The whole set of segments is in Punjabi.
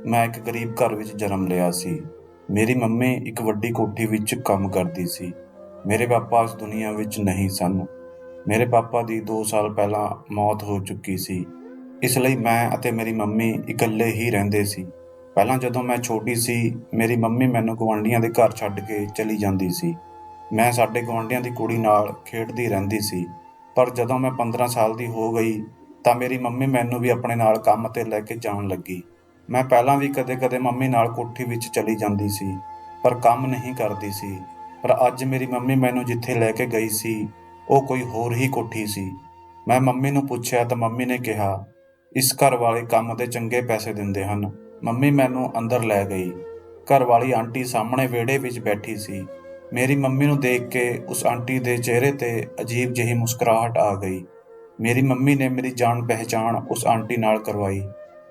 ਮੈਂ ਇੱਕ ਗਰੀਬ ਘਰ ਵਿੱਚ ਜਨਮ ਲਿਆ ਸੀ। ਮੇਰੀ ਮੰਮੀ ਇੱਕ ਵੱਡੀ ਕੋਠੀ ਵਿੱਚ ਕੰਮ ਕਰਦੀ ਸੀ। ਮੇਰੇ ਪਾਪਾ ਇਸ ਦੁਨੀਆ ਵਿੱਚ ਨਹੀਂ ਸਨ। ਮੇਰੇ ਪਾਪਾ ਦੀ 2 ਸਾਲ ਪਹਿਲਾਂ ਮੌਤ ਹੋ ਚੁੱਕੀ ਸੀ। ਇਸ ਲਈ ਮੈਂ ਅਤੇ ਮੇਰੀ ਮੰਮੀ ਇਕੱਲੇ ਹੀ ਰਹਿੰਦੇ ਸੀ। ਪਹਿਲਾਂ ਜਦੋਂ ਮੈਂ ਛੋਟੀ ਸੀ, ਮੇਰੀ ਮੰਮੀ ਮੈਨੂੰ ਗੁਆਂਢੀਆਂ ਦੇ ਘਰ ਛੱਡ ਕੇ ਚਲੀ ਜਾਂਦੀ ਸੀ। ਮੈਂ ਸਾਡੇ ਗੁਆਂਢੀਆਂ ਦੀ ਕੁੜੀ ਨਾਲ ਖੇਡਦੀ ਰਹਿੰਦੀ ਸੀ। ਪਰ ਜਦੋਂ ਮੈਂ 15 ਸਾਲ ਦੀ ਹੋ ਗਈ ਤਾਂ ਮੇਰੀ ਮੰਮੀ ਮੈਨੂੰ ਵੀ ਆਪਣੇ ਨਾਲ ਕੰਮ 'ਤੇ ਲੈ ਕੇ ਜਾਣ ਲੱਗੀ। ਮੈਂ ਪਹਿਲਾਂ ਵੀ ਕਦੇ-ਕਦੇ ਮੰਮੀ ਨਾਲ ਕੋਠੀ ਵਿੱਚ ਚਲੀ ਜਾਂਦੀ ਸੀ, ਪਰ ਕੰਮ ਨਹੀਂ ਕਰਦੀ ਸੀ। ਪਰ ਅੱਜ ਮੇਰੀ ਮੰਮੀ ਮੈਨੂੰ ਜਿੱਥੇ ਲੈ ਕੇ ਗਈ ਸੀ, ਉਹ ਕੋਈ ਹੋਰ ਹੀ ਕੋਠੀ ਸੀ। ਮੈਂ ਮੰਮੀ ਨੂੰ ਪੁੱਛਿਆ ਤਾਂ ਮੰਮੀ ਨੇ ਕਿਹਾ, ਇਸ ਘਰ ਵਾਲੇ ਕੰਮ ਦੇ ਚੰਗੇ ਪੈਸੇ ਦਿੰਦੇ ਹਨ। ਮੰਮੀ ਮੈਨੂੰ ਅੰਦਰ ਲੈ ਗਈ। ਘਰ ਵਾਲੀ ਆਂਟੀ ਸਾਹਮਣੇ ਵਿਹੜੇ ਵਿੱਚ ਬੈਠੀ ਸੀ। ਮੇਰੀ ਮੰਮੀ ਨੂੰ ਦੇਖ ਕੇ ਉਸ ਆਂਟੀ ਦੇ ਚਿਹਰੇ 'ਤੇ ਅਜੀਬ ਜਿਹੀ ਮੁਸਕਰਾਹਟ ਆ ਗਈ। ਮੇਰੀ ਮੰਮੀ ਨੇ ਮੇਰੀ ਜਾਣ ਪਹਿਚਾਣ ਉਸ ਆਂਟੀ ਨਾਲ ਕਰਵਾਈ।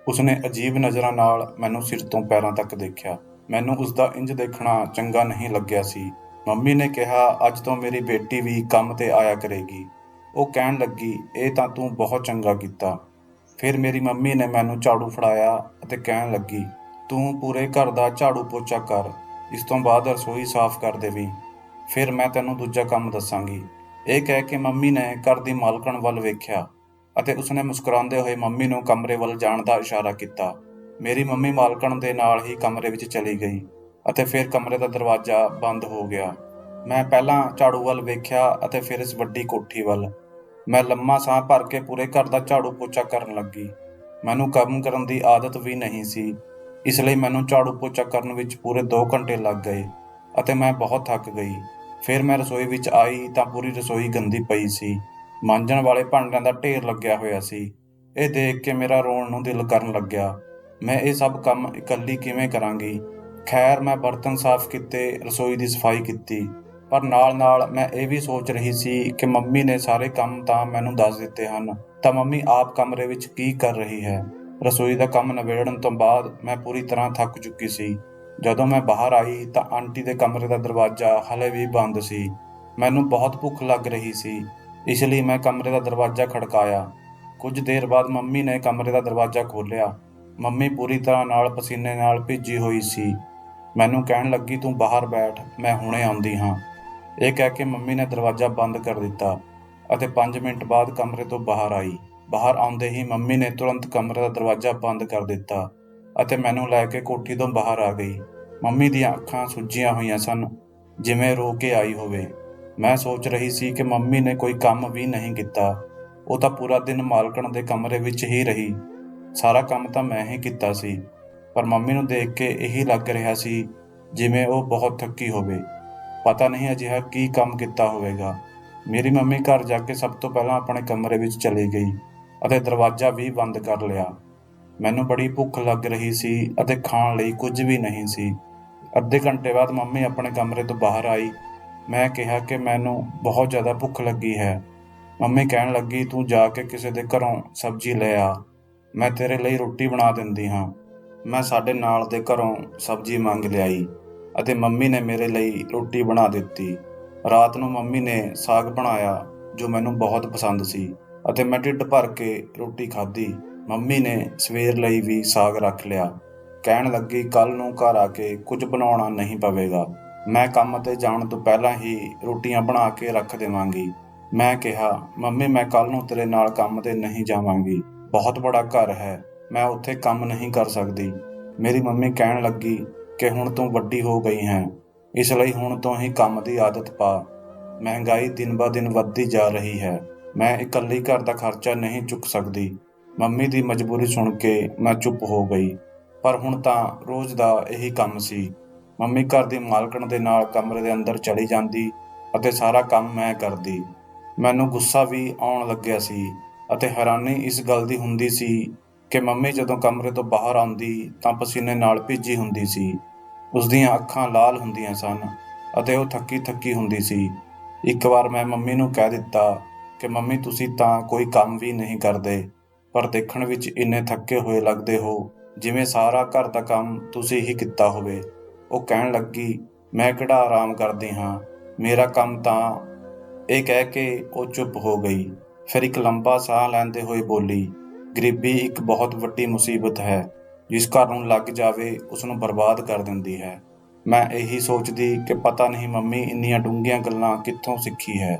ਉਸਨੇ ਅਜੀਬ ਨਜ਼ਰਾਂ ਨਾਲ ਮੈਨੂੰ ਸਿਰ ਤੋਂ ਪੈਰਾਂ ਤੱਕ ਦੇਖਿਆ। ਮੈਨੂੰ ਉਸਦਾ ਇੰਜ ਦੇਖਣਾ ਚੰਗਾ ਨਹੀਂ ਲੱਗਿਆ ਸੀ। ਮੰਮੀ ਨੇ ਕਿਹਾ, ਅੱਜ ਤੋਂ ਮੇਰੀ ਬੇਟੀ ਵੀ ਕੰਮ 'ਤੇ ਆਇਆ ਕਰੇਗੀ। ਉਹ ਕਹਿਣ ਲੱਗੀ, ਇਹ ਤਾਂ ਤੂੰ ਬਹੁਤ ਚੰਗਾ ਕੀਤਾ। ਫਿਰ ਮੇਰੀ ਮੰਮੀ ਨੇ ਮੈਨੂੰ ਝਾੜੂ ਫੜਾਇਆ ਅਤੇ ਕਹਿਣ ਲੱਗੀ, ਤੂੰ ਪੂਰੇ ਘਰ ਦਾ ਝਾੜੂ ਪੋਚਾ ਕਰ। ਇਸ ਤੋਂ ਬਾਅਦ ਰਸੋਈ ਸਾਫ਼ ਕਰ ਦੇਵੀਂ। ਫਿਰ ਮੈਂ ਤੈਨੂੰ ਦੂਜਾ ਕੰਮ ਦੱਸਾਂਗੀ। ਇਹ ਕਹਿ ਕੇ ਮੰਮੀ ਨੇ ਘਰ ਦੀ ਮਾਲਕਣ ਵੱਲ ਵੇਖਿਆ ਅਤੇ ਉਸਨੇ ਮੁਸਕਰਾਉਂਦੇ ਹੋਏ ਮੰਮੀ ਨੂੰ ਕਮਰੇ ਵੱਲ ਜਾਣ ਦਾ ਇਸ਼ਾਰਾ ਕੀਤਾ। ਮੇਰੀ ਮੰਮੀ ਮਾਲਕਣ ਦੇ ਨਾਲ ਹੀ ਕਮਰੇ ਵਿੱਚ ਚਲੀ ਗਈ ਅਤੇ ਫਿਰ ਕਮਰੇ ਦਾ ਦਰਵਾਜ਼ਾ ਬੰਦ ਹੋ ਗਿਆ। ਮੈਂ ਪਹਿਲਾਂ ਝਾੜੂ ਵੱਲ ਵੇਖਿਆ ਅਤੇ ਫਿਰ ਇਸ ਵੱਡੀ ਕੋਠੀ ਵੱਲ। ਮੈਂ ਲੰਮਾ ਸਾਹ ਭਰ ਕੇ ਪੂਰੇ ਘਰ ਦਾ ਝਾੜੂ ਪੋਚਾ ਕਰਨ ਲੱਗੀ। ਮੈਨੂੰ ਕੰਮ ਕਰਨ ਦੀ ਆਦਤ ਵੀ ਨਹੀਂ ਸੀ, ਇਸ ਲਈ ਮੈਨੂੰ ਝਾੜੂ ਪੋਚਾ ਕਰਨ ਵਿੱਚ ਪੂਰੇ 2 ਘੰਟੇ ਲੱਗ ਗਏ ਅਤੇ ਮੈਂ ਬਹੁਤ ਥੱਕ ਗਈ। ਫਿਰ ਮੈਂ ਰਸੋਈ ਵਿੱਚ ਆਈ ਤਾਂ ਪੂਰੀ ਰਸੋਈ ਗੰਦੀ ਪਈ ਸੀ। ਮਾਂਜਣ ਵਾਲੇ ਭਾਂਡਿਆਂ ਦਾ ਢੇਰ ਲੱਗਿਆ ਹੋਇਆ ਸੀ। ਇਹ ਦੇਖ ਕੇ ਮੇਰਾ ਰੋਣ ਨੂੰ ਦਿਲ ਕਰਨ ਲੱਗਿਆ। ਮੈਂ ਇਹ ਸਭ ਕੰਮ ਇਕੱਲੀ ਕਿਵੇਂ ਕਰਾਂਗੀ। ਖੈਰ, ਮੈਂ ਬਰਤਨ ਸਾਫ਼ ਕੀਤੇ, ਰਸੋਈ ਦੀ ਸਫਾਈ ਕੀਤੀ, ਪਰ ਨਾਲ-ਨਾਲ ਮੈਂ ਇਹ ਵੀ ਸੋਚ ਰਹੀ ਸੀ ਕਿ ਮੰਮੀ ਨੇ ਸਾਰੇ ਕੰਮ ਤਾਂ ਮੈਨੂੰ ਦੱਸ ਦਿੱਤੇ ਹਨ, ਤਾਂ ਮੰਮੀ ਆਪ ਕਮਰੇ ਵਿੱਚ ਕੀ ਕਰ ਰਹੀ ਹੈ। ਰਸੋਈ ਦਾ ਕੰਮ ਨਿਬੇੜਨ ਤੋਂ ਬਾਅਦ ਮੈਂ ਪੂਰੀ ਤਰ੍ਹਾਂ ਥੱਕ ਚੁੱਕੀ ਸੀ। ਜਦੋਂ ਮੈਂ ਬਾਹਰ ਆਈ ਤਾਂ ਆਂਟੀ ਦੇ ਕਮਰੇ ਦਾ ਦਰਵਾਜ਼ਾ ਹਲੇ ਵੀ ਬੰਦ ਸੀ। ਮੈਨੂੰ ਬਹੁਤ ਭੁੱਖ ਲੱਗ ਰਹੀ ਸੀ, ਇਸ ਲਈ ਮੈਂ ਕਮਰੇ ਦਾ ਦਰਵਾਜ਼ਾ ਖੜਕਾਇਆ। ਕੁਝ ਦੇਰ ਬਾਅਦ ਮੰਮੀ ਨੇ ਕਮਰੇ ਦਾ ਦਰਵਾਜ਼ਾ ਖੋਲ੍ਹਿਆ। ਮੰਮੀ ਪੂਰੀ ਤਰ੍ਹਾਂ ਨਾਲ ਪਸੀਨੇ ਨਾਲ ਭਿੱਜੀ ਹੋਈ ਸੀ। ਮੈਨੂੰ ਕਹਿਣ ਲੱਗੀ, ਤੂੰ ਬਾਹਰ ਬੈਠ, ਮੈਂ ਹੁਣੇ ਆਉਂਦੀ ਹਾਂ। ਇਹ ਕਹਿ ਕੇ ਮੰਮੀ ਨੇ ਦਰਵਾਜ਼ਾ ਬੰਦ ਕਰ ਦਿੱਤਾ ਅਤੇ 5 ਮਿੰਟ ਬਾਅਦ ਕਮਰੇ ਤੋਂ ਬਾਹਰ ਆਈ। ਬਾਹਰ ਆਉਂਦੇ ਹੀ ਮੰਮੀ ਨੇ ਤੁਰੰਤ ਕਮਰੇ ਦਾ ਦਰਵਾਜ਼ਾ ਬੰਦ ਕਰ ਦਿੱਤਾ ਅਤੇ ਮੈਨੂੰ ਲੈ ਕੇ ਕੋਠੀ ਤੋਂ ਬਾਹਰ ਆ ਗਈ। ਮੰਮੀ ਦੀਆਂ ਅੱਖਾਂ ਸੁੱਜੀਆਂ ਹੋਈਆਂ ਸਨ, ਜਿਵੇਂ ਰੋ ਕੇ ਆਈ ਹੋਵੇ। ਮੈਂ ਸੋਚ ਰਹੀ ਸੀ ਕਿ ਮੰਮੀ ਨੇ ਕੋਈ ਕੰਮ ਵੀ ਨਹੀਂ ਕੀਤਾ। ਉਹ ਤਾਂ ਪੂਰਾ ਦਿਨ ਮਾਲਕਣ ਦੇ ਕਮਰੇ ਵਿੱਚ ਹੀ ਰਹੀ। ਸਾਰਾ ਕੰਮ ਤਾਂ ਮੈਂ ਹੀ ਕੀਤਾ ਸੀ, ਪਰ ਮੰਮੀ ਨੂੰ ਦੇਖ ਕੇ ਇਹੀ ਲੱਗ ਰਿਹਾ ਸੀ ਜਿਵੇਂ ਉਹ ਬਹੁਤ ਥੱਕੀ ਹੋਵੇ। ਪਤਾ ਨਹੀਂ ਅਜਿਹਾ ਕੀ ਕੰਮ ਕੀਤਾ ਹੋਵੇਗਾ। ਮੇਰੀ ਮੰਮੀ ਘਰ ਜਾ ਕੇ ਸਭ ਤੋਂ ਪਹਿਲਾਂ ਆਪਣੇ ਕਮਰੇ ਵਿੱਚ ਚਲੀ ਗਈ ਅਤੇ ਦਰਵਾਜ਼ਾ ਵੀ ਬੰਦ ਕਰ ਲਿਆ। ਮੈਨੂੰ ਬੜੀ ਭੁੱਖ ਲੱਗ ਰਹੀ ਸੀ ਅਤੇ ਖਾਣ ਲਈ ਕੁਝ ਵੀ ਨਹੀਂ ਸੀ। ਅੱਧੇ ਘੰਟੇ ਬਾਅਦ ਮੰਮੀ ਆਪਣੇ ਕਮਰੇ ਤੋਂ ਬਾਹਰ ਆਈ। ਮੈਂ ਕਿਹਾ ਕਿ ਮੈਨੂੰ ਬਹੁਤ ਜ਼ਿਆਦਾ ਭੁੱਖ ਲੱਗੀ ਹੈ। ਮੰਮੀ ਕਹਿਣ ਲੱਗੀ, ਤੂੰ ਜਾ ਕੇ ਕਿਸੇ ਦੇ ਘਰੋਂ ਸਬਜ਼ੀ ਲੈ ਆ, ਮੈਂ ਤੇਰੇ ਲਈ ਰੋਟੀ ਬਣਾ ਦਿੰਦੀ ਹਾਂ। ਮੈਂ ਸਾਡੇ ਨਾਲ ਦੇ ਘਰੋਂ ਸਬਜ਼ੀ ਮੰਗ ਲਿਆਈ ਅਤੇ ਮੰਮੀ ਨੇ ਮੇਰੇ ਲਈ ਰੋਟੀ ਬਣਾ ਦਿੱਤੀ। ਰਾਤ ਨੂੰ ਮੰਮੀ ਨੇ ਸਾਗ ਬਣਾਇਆ ਜੋ ਮੈਨੂੰ ਬਹੁਤ ਪਸੰਦ ਸੀ ਅਤੇ ਮੈਂ ਢਿੱਡ ਭਰ ਕੇ ਰੋਟੀ ਖਾਧੀ। ਮੰਮੀ ਨੇ ਸਵੇਰ ਲਈ ਵੀ ਸਾਗ ਰੱਖ ਲਿਆ। ਕਹਿਣ ਲੱਗੀ, ਕੱਲ੍ਹ ਨੂੰ ਘਰ ਆ ਕੇ ਕੁਝ ਬਣਾਉਣਾ ਨਹੀਂ ਪਵੇਗਾ। ਮੈਂ ਕੰਮ 'ਤੇ ਜਾਣ ਤੋਂ ਪਹਿਲਾਂ ਹੀ ਰੋਟੀਆਂ ਬਣਾ ਕੇ ਰੱਖ ਦੇਵਾਂਗੀ। ਮੈਂ ਕਿਹਾ, ਮੰਮੀ ਮੈਂ ਕੱਲ੍ਹ ਨੂੰ ਤੇਰੇ ਨਾਲ ਕੰਮ 'ਤੇ ਨਹੀਂ ਜਾਵਾਂਗੀ। ਬਹੁਤ ਬੜਾ ਘਰ ਹੈ, ਮੈਂ ਉੱਥੇ ਕੰਮ ਨਹੀਂ ਕਰ ਸਕਦੀ। ਮੇਰੀ ਮੰਮੀ ਕਹਿਣ ਲੱਗੀ ਕਿ ਹੁਣ ਤੂੰ ਵੱਡੀ ਹੋ ਗਈ ਹੈ, ਇਸ ਲਈ ਹੁਣ ਤੋਂ ਹੀ ਕੰਮ ਦੀ ਆਦਤ ਪਾ। ਮਹਿੰਗਾਈ ਦਿਨ-ਬ-ਦਿਨ ਵੱਧਦੀ ਜਾ ਰਹੀ ਹੈ। ਮੈਂ ਇਕੱਲੀ ਘਰ ਦਾ ਖਰਚਾ ਨਹੀਂ ਚੁੱਕ ਸਕਦੀ। ਮੰਮੀ ਦੀ ਮਜਬੂਰੀ ਸੁਣ ਕੇ ਮੈਂ ਚੁੱਪ ਹੋ ਗਈ, ਪਰ ਹੁਣ ਤਾਂ ਰੋਜ਼ ਦਾ ਇਹੀ ਕੰਮ ਸੀ। ਮੰਮੀ ਘਰ ਦੀ ਮਾਲਕਣ ਦੇ ਨਾਲ ਕਮਰੇ ਦੇ ਅੰਦਰ ਚਲੀ ਜਾਂਦੀ ਅਤੇ ਸਾਰਾ ਕੰਮ ਮੈਂ ਕਰਦੀ। ਮੈਨੂੰ ਗੁੱਸਾ ਵੀ ਆਉਣ ਲੱਗਿਆ ਸੀ ਅਤੇ ਹੈਰਾਨੀ ਇਸ ਗੱਲ ਦੀ ਹੁੰਦੀ ਸੀ ਕਿ ਮੰਮੀ ਜਦੋਂ ਕਮਰੇ ਤੋਂ ਬਾਹਰ ਆਉਂਦੀ ਤਾਂ ਪਸੀਨੇ ਨਾਲ ਭਿੱਜੀ ਹੁੰਦੀ ਸੀ। ਉਸਦੀਆਂ ਅੱਖਾਂ ਲਾਲ ਹੁੰਦੀਆਂ ਸਨ ਅਤੇ ਉਹ ਥੱਕੀ-ਥੱਕੀ ਹੁੰਦੀ ਸੀ। ਇੱਕ ਵਾਰ ਮੈਂ ਮੰਮੀ ਨੂੰ ਕਹਿ ਦਿੱਤਾ ਕਿ ਮੰਮੀ ਤੁਸੀਂ ਤਾਂ ਕੋਈ ਕੰਮ ਵੀ ਨਹੀਂ ਕਰਦੇ, ਪਰ ਦੇਖਣ ਵਿੱਚ ਇੰਨੇ ਥੱਕੇ ਹੋਏ ਲੱਗਦੇ ਹੋ ਜਿਵੇਂ ਸਾਰਾ ਘਰ ਦਾ ਕੰਮ ਤੁਸੀਂ ਹੀ ਕੀਤਾ ਹੋਵੇ। ਉਹ ਕਹਿਣ ਲੱਗੀ, ਮੈਂ ਕਿਹੜਾ ਆਰਾਮ ਕਰਦੀ ਹਾਂ, ਮੇਰਾ ਕੰਮ ਤਾਂ। ਇਹ ਕਹਿ ਕੇ ਉਹ ਚੁੱਪ ਹੋ ਗਈ। ਫਿਰ ਇੱਕ ਲੰਬਾ ਸਾਹ ਲੈਂਦੇ ਹੋਏ ਬੋਲੀ, ਗਰੀਬੀ ਇੱਕ ਬਹੁਤ ਵੱਡੀ ਮੁਸੀਬਤ ਹੈ। ਜਿਸ ਘਰ ਨੂੰ ਲੱਗ ਜਾਵੇ ਉਸ ਨੂੰ ਬਰਬਾਦ ਕਰ ਦਿੰਦੀ ਹੈ। ਮੈਂ ਇਹੀ ਸੋਚਦੀ ਕਿ ਪਤਾ ਨਹੀਂ ਮੰਮੀ ਇੰਨੀਆਂ ਡੂੰਘੀਆਂ ਗੱਲਾਂ ਕਿੱਥੋਂ ਸਿੱਖੀ ਹੈ।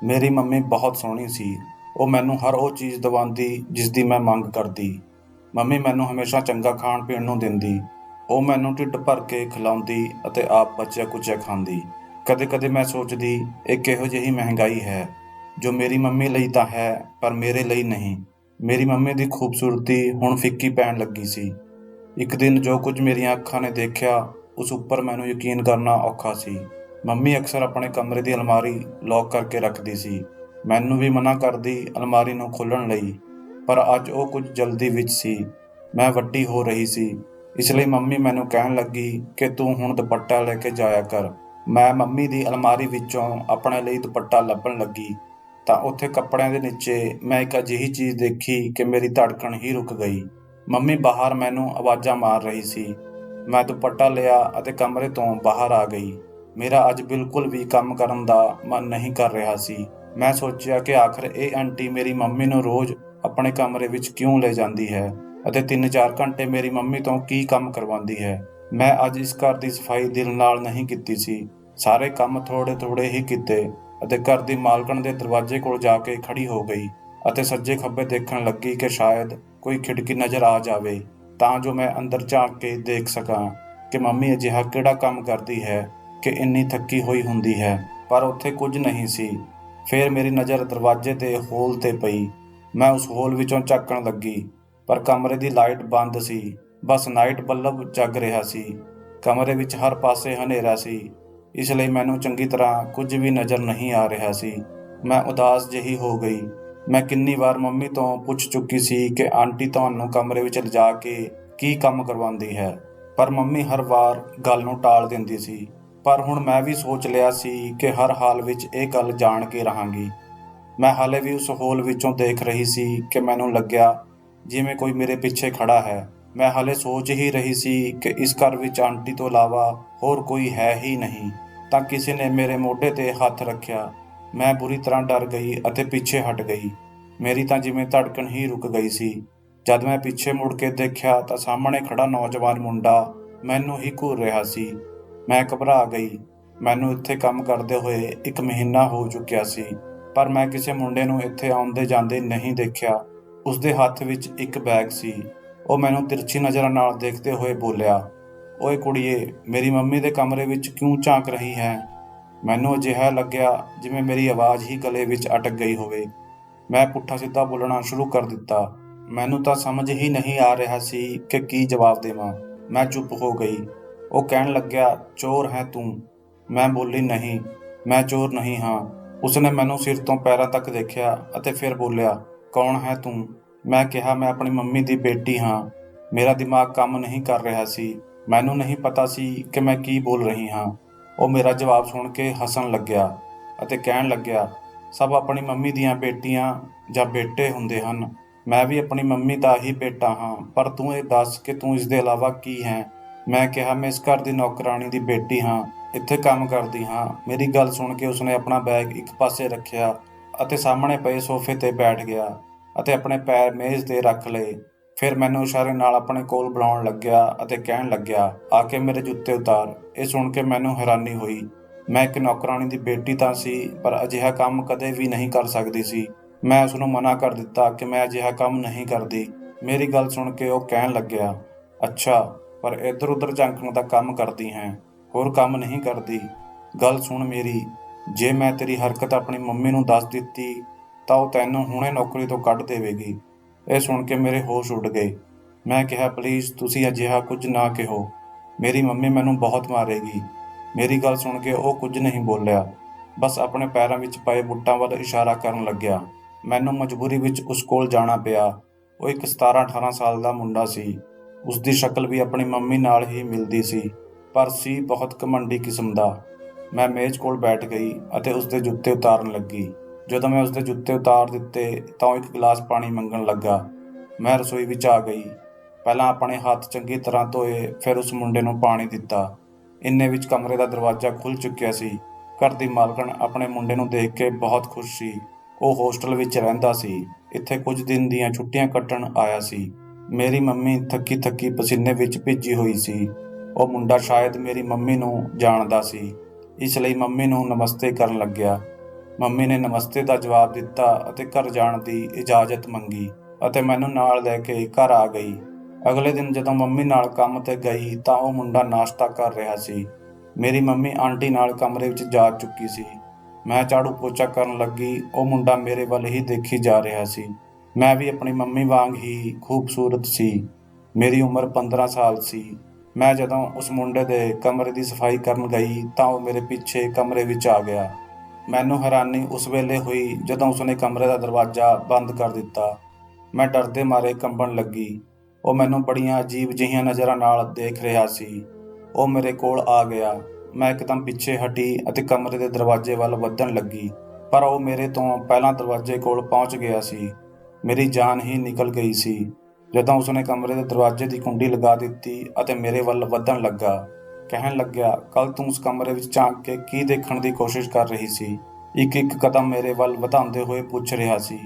ਮੇਰੀ ਮੰਮੀ ਬਹੁਤ ਸੋਹਣੀ ਸੀ। ਉਹ ਮੈਨੂੰ ਹਰ ਉਹ ਚੀਜ਼ ਦਿਵਾਉਂਦੀ ਜਿਸ ਦੀ ਮੈਂ ਮੰਗ ਕਰਦੀ। ਮੰਮੀ ਮੈਨੂੰ ਹਮੇਸ਼ਾ ਚੰਗਾ ਖਾਣ ਪੀਣ ਨੂੰ ਦਿੰਦੀ। ਉਹ ਮੈਨੂੰ ਢਿੱਡ ਭਰ ਕੇ ਖਿਲਾਉਂਦੀ ਅਤੇ ਆਪ ਬਚਿਆ ਕੁਚਿਆ ਖਾਂਦੀ। ਕਦੇ ਕਦੇ ਮੈਂ ਸੋਚਦੀ, ਇਹ ਕਿਹੋ ਜਿਹੀ ਮਹਿੰਗਾਈ ਹੈ ਜੋ ਮੇਰੀ ਮੰਮੀ ਲਈ ਤਾਂ ਹੈ ਪਰ ਮੇਰੇ ਲਈ ਨਹੀਂ। ਮੇਰੀ ਮੰਮੀ ਦੀ ਖੂਬਸੂਰਤੀ ਹੁਣ ਫਿੱਕੀ ਪੈਣ ਲੱਗੀ ਸੀ। ਇੱਕ ਦਿਨ ਜੋ ਕੁਝ ਮੇਰੀਆਂ ਅੱਖਾਂ ਨੇ ਦੇਖਿਆ ਉਸ ਉੱਪਰ ਮੈਨੂੰ ਯਕੀਨ ਕਰਨਾ ਔਖਾ ਸੀ। ਮੰਮੀ ਅਕਸਰ ਆਪਣੇ ਕਮਰੇ ਦੀ ਅਲਮਾਰੀ ਲੌਕ ਕਰਕੇ ਰੱਖਦੀ ਸੀ। ਮੈਨੂੰ ਵੀ ਮਨਾ ਕਰਦੀ ਅਲਮਾਰੀ ਨੂੰ ਖੋਲ੍ਹਣ ਲਈ, ਪਰ ਅੱਜ ਉਹ ਕੁਝ ਜਲਦੀ ਵਿੱਚ ਸੀ। ਮੈਂ ਵੱਡੀ ਹੋ ਰਹੀ ਸੀ, ਇਸ ਲਈ ਮੰਮੀ ਮੈਨੂੰ ਕਹਿਣ ਲੱਗੀ ਕਿ ਤੂੰ ਹੁਣ ਦੁਪੱਟਾ ਲੈ ਕੇ ਜਾਇਆ ਕਰ। ਮੈਂ ਮੰਮੀ ਦੀ ਅਲਮਾਰੀ ਵਿੱਚੋਂ ਆਪਣੇ ਲਈ ਦੁਪੱਟਾ ਲੱਭਣ ਲੱਗੀ ਤਾਂ ਉੱਥੇ ਕੱਪੜਿਆਂ ਦੇ ਨੀਚੇ ਮੈਂ ਇੱਕ ਅਜਿਹੀ ਚੀਜ਼ ਦੇਖੀ ਕਿ ਮੇਰੀ ਧੜਕਣ ਹੀ ਰੁਕ ਗਈ। ਮੰਮੀ ਬਾਹਰ ਮੈਨੂੰ ਆਵਾਜ਼ਾਂ ਮਾਰ ਰਹੀ ਸੀ। ਮੈਂ ਦੁਪੱਟਾ ਲਿਆ ਅਤੇ ਕਮਰੇ ਤੋਂ ਬਾਹਰ ਆ ਗਈ। ਮੇਰਾ ਅੱਜ ਬਿਲਕੁਲ ਵੀ ਕੰਮ ਕਰਨ ਦਾ ਮਨ ਨਹੀਂ ਕਰ ਰਿਹਾ ਸੀ। ਮੈਂ ਸੋਚਿਆ ਕਿ ਆਖਰ ਇਹ ਆਂਟੀ ਮੇਰੀ ਮੰਮੀ ਨੂੰ ਰੋਜ਼ ਆਪਣੇ ਕਮਰੇ ਵਿੱਚ ਕਿਉਂ ਲੈ ਜਾਂਦੀ ਹੈ ਅਤੇ 3-4 ਘੰਟੇ ਮੇਰੀ ਮੰਮੀ ਤੋਂ ਕੀ ਕੰਮ ਕਰਵਾਉਂਦੀ ਹੈ। ਮੈਂ ਅੱਜ ਇਸ ਘਰ ਦੀ ਸਫਾਈ ਦਿਲ ਨਾਲ ਨਹੀਂ ਕੀਤੀ ਸੀ। ਸਾਰੇ ਕੰਮ ਥੋੜੇ ਥੋੜੇ ਹੀ ਕੀਤੇ ਅਤੇ ਘਰ ਦੀ ਮਾਲਕਣ ਦੇ ਦਰਵਾਜ਼ੇ ਕੋਲ ਜਾ ਕੇ ਖੜੀ ਹੋ ਗਈ ਅਤੇ ਸੱਜੇ ਖੱਬੇ ਦੇਖਣ ਲੱਗੀ ਕਿ ਸ਼ਾਇਦ ਕੋਈ ਖਿੜਕੀ ਨਜ਼ਰ ਆ ਜਾਵੇ ਤਾਂ ਜੋ ਮੈਂ ਅੰਦਰ ਝਾਂਕ ਕੇ ਦੇਖ ਸਕਾਂ ਕਿ ਮੰਮੀ ਅਜਿਹਾ ਕਿਹੜਾ ਕੰਮ ਕਰਦੀ ਹੈ ਕਿ ਇੰਨੀ ਥੱਕੀ ਹੋਈ ਹੁੰਦੀ ਹੈ। ਪਰ ਉੱਥੇ ਕੁਝ ਨਹੀਂ ਸੀ। ਫਿਰ ਮੇਰੀ ਨਜ਼ਰ ਦਰਵਾਜ਼ੇ ਦੇ ਹੋਲ ਤੇ ਪਈ। ਮੈਂ ਉਸ ਹੋਲ ਵਿੱਚੋਂ ਝਾਕਣ ਲੱਗੀ, ਪਰ ਕਮਰੇ ਦੀ ਲਾਈਟ ਬੰਦ ਸੀ। ਬਸ ਨਾਈਟ ਬੱਲਬ ਜਗ ਰਿਹਾ ਸੀ। ਕਮਰੇ ਵਿੱਚ ਹਰ ਪਾਸੇ ਹਨੇਰਾ ਸੀ, ਇਸ ਲਈ ਮੈਨੂੰ ਚੰਗੀ ਤਰ੍ਹਾਂ ਕੁਝ ਵੀ ਨਜ਼ਰ ਨਹੀਂ ਆ ਰਿਹਾ ਸੀ। ਮੈਂ ਉਦਾਸ ਜਿਹੀ ਹੋ ਗਈ। ਮੈਂ ਕਿੰਨੀ ਵਾਰ ਮੰਮੀ ਤੋਂ ਪੁੱਛ ਚੁੱਕੀ ਸੀ ਕਿ ਆਂਟੀ ਤੁਹਾਨੂੰ ਕਮਰੇ ਵਿੱਚ ਲਿਜਾ ਕੇ ਕੀ ਕੰਮ ਕਰਵਾਉਂਦੀ ਹੈ, ਪਰ ਮੰਮੀ ਹਰ ਵਾਰ ਗੱਲ ਨੂੰ ਟਾਲ ਦਿੰਦੀ ਸੀ। ਪਰ ਹੁਣ ਮੈਂ ਵੀ ਸੋਚ ਲਿਆ ਸੀ ਕਿ ਹਰ ਹਾਲ ਵਿੱਚ ਇਹ ਗੱਲ ਜਾਣ ਕੇ ਰਹਾਂਗੀ। ਮੈਂ ਹਾਲੇ ਵੀ ਉਸ ਹੋਲ ਵਿੱਚੋਂ ਦੇਖ ਰਹੀ ਸੀ ਕਿ ਮੈਨੂੰ ਲੱਗਿਆ ਜਿਵੇਂ ਕੋਈ ਮੇਰੇ ਪਿੱਛੇ ਖੜਾ ਹੈ। ਮੈਂ ਹਾਲੇ ਸੋਚ ਹੀ ਰਹੀ ਸੀ ਕਿ ਇਸ ਘਰ ਵਿੱਚ ਆਂਟੀ ਤੋਂ ਇਲਾਵਾ ਹੋਰ ਕੋਈ ਹੈ ਹੀ ਨਹੀਂ ਤਾਂ ਕਿਸੇ ਨੇ ਮੇਰੇ ਮੋਢੇ ਤੇ ਹੱਥ ਰੱਖਿਆ। ਮੈਂ ਬੁਰੀ ਤਰ੍ਹਾਂ ਡਰ ਗਈ ਅਤੇ ਪਿੱਛੇ ਹਟ ਗਈ। ਮੇਰੀ ਤਾਂ ਜਿਵੇਂ ਧੜਕਣ ਹੀ ਰੁਕ ਗਈ ਸੀ। ਜਦ ਮੈਂ ਪਿੱਛੇ ਮੁੜ ਕੇ ਦੇਖਿਆ ਤਾਂ ਸਾਹਮਣੇ ਖੜਾ ਨੌਜਵਾਨ ਮੁੰਡਾ ਮੈਨੂੰ ਹੀ ਘੂਰ ਰਿਹਾ ਸੀ। ਮੈਂ ਘਬਰਾ ਗਈ। ਮੈਨੂੰ ਇੱਥੇ ਕੰਮ ਕਰਦੇ ਹੋਏ 1 ਮਹੀਨਾ ਹੋ ਚੁੱਕਿਆ ਸੀ, ਪਰ ਮੈਂ ਕਿਸੇ ਮੁੰਡੇ ਨੂੰ ਇੱਥੇ ਆਉਂਦੇ ਜਾਂਦੇ ਨਹੀਂ ਦੇਖਿਆ। ਉਸਦੇ ਹੱਥ ਵਿੱਚ ਇੱਕ ਬੈਗ ਸੀ। ਉਹ ਮੈਨੂੰ ਤਿਰਛੀ ਨਜ਼ਰਾਂ ਨਾਲ ਦੇਖਦੇ ਹੋਏ ਬੋਲਿਆ, ਓਏ ਕੁੜੀਏ, ਮੇਰੀ ਮੰਮੀ ਦੇ ਕਮਰੇ ਵਿੱਚ ਕਿਉਂ ਝਾਂਕ ਰਹੀ ਹੈ? ਮੈਨੂੰ ਅਜਿਹਾ ਲੱਗਿਆ ਜਿਵੇਂ ਮੇਰੀ ਆਵਾਜ਼ ਹੀ ਗਲੇ ਵਿੱਚ ਅਟਕ ਗਈ ਹੋਵੇ। ਮੈਂ ਪੁੱਠਾ ਸਿੱਧਾ ਬੋਲਣਾ ਸ਼ੁਰੂ ਕਰ ਦਿੱਤਾ। ਮੈਨੂੰ ਤਾਂ ਸਮਝ ਹੀ ਨਹੀਂ ਆ ਰਿਹਾ ਸੀ ਕਿ ਕੀ ਜਵਾਬ ਦੇਵਾਂ। ਮੈਂ ਚੁੱਪ ਹੋ ਗਈ। ਉਹ ਕਹਿਣ ਲੱਗਿਆ, ਚੋਰ ਹੈ ਤੂੰ? ਮੈਂ ਬੋਲੀ, ਨਹੀਂ, ਮੈਂ ਚੋਰ ਨਹੀਂ ਹਾਂ। ਉਸਨੇ ਮੈਨੂੰ ਸਿਰ ਤੋਂ ਪੈਰਾਂ ਤੱਕ ਦੇਖਿਆ ਅਤੇ ਫਿਰ ਬੋਲਿਆ, ਕੌਣ ਹੈ ਤੂੰ? ਮੈਂ ਕਿਹਾ, ਮੈਂ ਆਪਣੀ ਮੰਮੀ ਦੀ ਬੇਟੀ ਹਾਂ। ਮੇਰਾ ਦਿਮਾਗ ਕੰਮ ਨਹੀਂ ਕਰ ਰਿਹਾ ਸੀ। ਮੈਨੂੰ ਨਹੀਂ ਪਤਾ ਸੀ ਕਿ ਮੈਂ ਕੀ ਬੋਲ ਰਹੀ ਹਾਂ। ਉਹ ਮੇਰਾ ਜਵਾਬ ਸੁਣ ਕੇ ਹੱਸਣ ਲੱਗਿਆ ਅਤੇ ਕਹਿਣ ਲੱਗਿਆ, ਸਭ ਆਪਣੀ ਮੰਮੀ ਦੀਆਂ ਬੇਟੀਆਂ ਜਾਂ ਬੇਟੇ ਹੁੰਦੇ ਹਨ। ਮੈਂ ਵੀ ਆਪਣੀ ਮੰਮੀ ਦਾ ਹੀ ਬੇਟਾ ਹਾਂ, ਪਰ ਤੂੰ ਇਹ ਦੱਸ ਕਿ ਤੂੰ ਇਸ ਦੇ ਇਲਾਵਾ ਕੀ ਹੈ? ਮੈਂ ਕਿਹਾ, ਮੈਂ ਇਸ ਘਰ ਦੀ ਨੌਕਰਾਣੀ ਦੀ ਬੇਟੀ ਹਾਂ, ਇੱਥੇ ਕੰਮ ਕਰਦੀ ਹਾਂ। ਮੇਰੀ ਗੱਲ ਸੁਣ ਕੇ ਉਸਨੇ ਆਪਣਾ ਬੈਗ ਇੱਕ ਪਾਸੇ ਰੱਖਿਆ ਅਤੇ ਸਾਹਮਣੇ ਪਏ ਸੋਫੇ ਤੇ ਬੈਠ ਗਿਆ ਅਤੇ ਆਪਣੇ ਪੈਰ ਮੇਜ਼ ਤੇ ਰੱਖ ਲਏ। ਫਿਰ ਮੈਨੂੰ ਇਸ਼ਾਰੇ ਨਾਲ ਆਪਣੇ ਕੋਲ ਬੁਲਾਉਣ ਲੱਗਿਆ ਅਤੇ ਕਹਿਣ ਲੱਗਿਆ, ਆ ਕੇ ਮੇਰੇ ਜੁੱਤੇ ਉਤਾਰ। ਇਹ ਸੁਣ ਕੇ ਮੈਨੂੰ ਹੈਰਾਨੀ ਹੋਈ। ਮੈਂ ਇੱਕ ਨੌਕਰਾਣੀ ਦੀ ਬੇਟੀ ਤਾਂ ਸੀ, ਪਰ ਅਜਿਹਾ ਕੰਮ ਕਦੇ ਵੀ ਨਹੀਂ ਕਰ ਸਕਦੀ ਸੀ। ਮੈਂ ਉਸਨੂੰ ਮਨਾ ਕਰ ਦਿੱਤਾ ਕਿ ਮੈਂ ਅਜਿਹਾ ਕੰਮ ਨਹੀਂ ਕਰਦੀ। ਮੇਰੀ ਗੱਲ ਸੁਣ ਕੇ ਉਹ ਕਹਿਣ ਲੱਗਿਆ, ਅੱਛਾ, ਪਰ ਇੱਧਰ ਉੱਧਰ ਝਾਂਕਣ ਦਾ ਕੰਮ ਕਰਦੀ ਹੈ, ਹੋਰ ਕੰਮ ਨਹੀਂ ਕਰਦੀ। ਗੱਲ ਸੁਣ ਮੇਰੀ, ਜੇ ਮੈਂ ਤੇਰੀ ਹਰਕਤ ਆਪਣੀ ਮੰਮੀ ਨੂੰ ਦੱਸ ਦਿੱਤੀ ਤਾਂ ਉਹ ਤੈਨੂੰ ਹੁਣੇ ਨੌਕਰੀ ਤੋਂ ਕੱਢ ਦੇਵੇਗੀ। ਇਹ ਸੁਣ ਕੇ ਮੇਰੇ ਹੋਸ਼ ਉੱਡ ਗਏ। ਮੈਂ ਕਿਹਾ, ਪਲੀਜ਼ ਤੁਸੀਂ ਅਜਿਹਾ ਕੁਝ ਨਾ ਕਹੋ, ਮੇਰੀ ਮੰਮੀ ਮੈਨੂੰ ਬਹੁਤ ਮਾਰੇਗੀ। ਮੇਰੀ ਗੱਲ ਸੁਣ ਕੇ ਉਹ ਕੁਝ ਨਹੀਂ ਬੋਲਿਆ, ਬਸ ਆਪਣੇ ਪੈਰਾਂ ਵਿੱਚ ਪਏ ਬੂਟਾਂ ਵੱਲ ਇਸ਼ਾਰਾ ਕਰਨ ਲੱਗਿਆ। ਮੈਨੂੰ ਮਜਬੂਰੀ ਵਿੱਚ ਉਸ ਕੋਲ ਜਾਣਾ ਪਿਆ। ਉਹ ਇੱਕ 17-18 ਸਾਲ ਦਾ ਮੁੰਡਾ ਸੀ। ਉਸਦੀ ਸ਼ਕਲ ਵੀ ਆਪਣੀ ਮੰਮੀ ਨਾਲ ਹੀ ਮਿਲਦੀ ਸੀ, ਪਰ ਸੀ ਬਹੁਤ ਘਮੰਡੀ ਕਿਸਮ ਦਾ। ਮੈਂ ਮੇਜ਼ ਕੋਲ ਬੈਠ ਗਈ ਅਤੇ ਉਸਦੇ ਜੁੱਤੇ ਉਤਾਰਨ ਲੱਗੀ। ਜਦੋਂ ਮੈਂ ਉਸਦੇ ਜੁੱਤੇ ਉਤਾਰ ਦਿੱਤੇ ਤਾਂ ਉਹ ਇੱਕ ਗਲਾਸ ਪਾਣੀ ਮੰਗਣ ਲੱਗਾ। ਮੈਂ ਰਸੋਈ ਵਿੱਚ ਆ ਗਈ। ਪਹਿਲਾਂ ਆਪਣੇ ਹੱਥ ਚੰਗੀ ਤਰ੍ਹਾਂ ਧੋਏ, ਫਿਰ ਉਸ ਮੁੰਡੇ ਨੂੰ ਪਾਣੀ ਦਿੱਤਾ। ਇੰਨੇ ਵਿੱਚ ਕਮਰੇ ਦਾ ਦਰਵਾਜ਼ਾ ਖੁੱਲ੍ਹ ਚੁੱਕਿਆ ਸੀ। ਘਰ ਦੀ ਮਾਲਕਣ ਆਪਣੇ ਮੁੰਡੇ ਨੂੰ ਦੇਖ ਕੇ ਬਹੁਤ ਖੁਸ਼ ਸੀ। ਉਹ ਹੋਸਟਲ ਵਿੱਚ ਰਹਿੰਦਾ ਸੀ, ਇੱਥੇ ਕੁਝ ਦਿਨ ਦੀਆਂ ਛੁੱਟੀਆਂ ਕੱਟਣ ਆਇਆ ਸੀ। ਮੇਰੀ ਮੰਮੀ ਥੱਕੀ ਥੱਕੀ ਪਸੀਨੇ ਵਿੱਚ ਭਿੱਜੀ ਹੋਈ ਸੀ। ਉਹ ਮੁੰਡਾ ਸ਼ਾਇਦ ਮੇਰੀ ਮੰਮੀ ਨੂੰ ਜਾਣਦਾ ਸੀ, ਇਸ ਲਈ ਮੰਮੀ ਨੂੰ ਨਮਸਤੇ ਕਰਨ ਲੱਗਿਆ। ਮੰਮੀ ਨੇ ਨਮਸਤੇ ਦਾ ਜਵਾਬ ਦਿੱਤਾ ਅਤੇ ਘਰ ਜਾਣ ਦੀ ਇਜਾਜ਼ਤ ਮੰਗੀ ਅਤੇ ਮੈਨੂੰ ਨਾਲ ਲੈ ਕੇ ਘਰ ਆ ਗਈ। ਅਗਲੇ ਦਿਨ ਜਦੋਂ ਮੰਮੀ ਨਾਲ ਕੰਮ 'ਤੇ ਗਈ ਤਾਂ ਉਹ ਮੁੰਡਾ ਨਾਸ਼ਤਾ ਕਰ ਰਿਹਾ ਸੀ। ਮੇਰੀ ਮੰਮੀ ਆਂਟੀ ਨਾਲ ਕਮਰੇ ਵਿੱਚ ਜਾ ਚੁੱਕੀ ਸੀ। ਮੈਂ ਝਾੜੂ ਪੋਚਾ ਕਰਨ ਲੱਗੀ, ਉਹ ਮੁੰਡਾ ਮੇਰੇ ਵੱਲ ਹੀ ਦੇਖੀ ਜਾ ਰਿਹਾ ਸੀ। ਮੈਂ ਵੀ ਆਪਣੀ ਮੰਮੀ ਵਾਂਗ ਹੀ ਖੂਬਸੂਰਤ ਸੀ। ਮੇਰੀ ਉਮਰ 15 ਸਾਲ ਸੀ। ਮੈਂ ਜਦੋਂ ਉਸ ਮੁੰਡੇ ਦੇ ਕਮਰੇ ਦੀ ਸਫਾਈ ਕਰਨ ਗਈ ਤਾਂ ਉਹ ਮੇਰੇ ਪਿੱਛੇ ਕਮਰੇ ਵਿੱਚ ਆ ਗਿਆ। ਮੈਨੂੰ ਹੈਰਾਨੀ ਉਸ ਵੇਲੇ ਹੋਈ ਜਦੋਂ ਉਸਨੇ ਕਮਰੇ ਦਾ ਦਰਵਾਜ਼ਾ ਬੰਦ ਕਰ ਦਿੱਤਾ। ਮੈਂ ਡਰਦੇ ਮਾਰੇ ਕੰਬਣ ਲੱਗੀ। ਉਹ ਮੈਨੂੰ ਬੜੀਆਂ ਅਜੀਬ ਜਿਹੀਆਂ ਨਜ਼ਰਾਂ ਨਾਲ ਦੇਖ ਰਿਹਾ ਸੀ। ਉਹ ਮੇਰੇ ਕੋਲ ਆ ਗਿਆ। ਮੈਂ ਇੱਕਦਮ ਪਿੱਛੇ ਹਟੀ ਅਤੇ ਕਮਰੇ ਦੇ ਦਰਵਾਜ਼ੇ ਵੱਲ ਵਧਣ ਲੱਗੀ, ਪਰ ਉਹ ਮੇਰੇ ਤੋਂ ਪਹਿਲਾਂ ਦਰਵਾਜ਼ੇ ਕੋਲ ਪਹੁੰਚ ਗਿਆ ਸੀ। ਮੇਰੀ ਜਾਨ ਹੀ ਨਿਕਲ ਗਈ ਸੀ ਜਦੋਂ ਉਸਨੇ ਕਮਰੇ ਦੇ ਦਰਵਾਜ਼ੇ ਦੀ ਕੁੰਡੀ ਲਗਾ ਦਿੱਤੀ ਅਤੇ ਮੇਰੇ ਵੱਲ ਵਧਣ ਲੱਗਾ। ਕਹਿਣ ਲੱਗਿਆ, ਕੱਲ ਤੂੰ ਉਸ ਕਮਰੇ ਵਿੱਚ ਝਾਂਕ ਕੇ ਕੀ ਦੇਖਣ ਦੀ ਕੋਸ਼ਿਸ਼ ਕਰ ਰਹੀ ਸੀ? ਇੱਕ ਇੱਕ ਕਦਮ ਮੇਰੇ ਵੱਲ ਵਧਾਉਂਦੇ ਹੋਏ ਪੁੱਛ ਰਿਹਾ ਸੀ।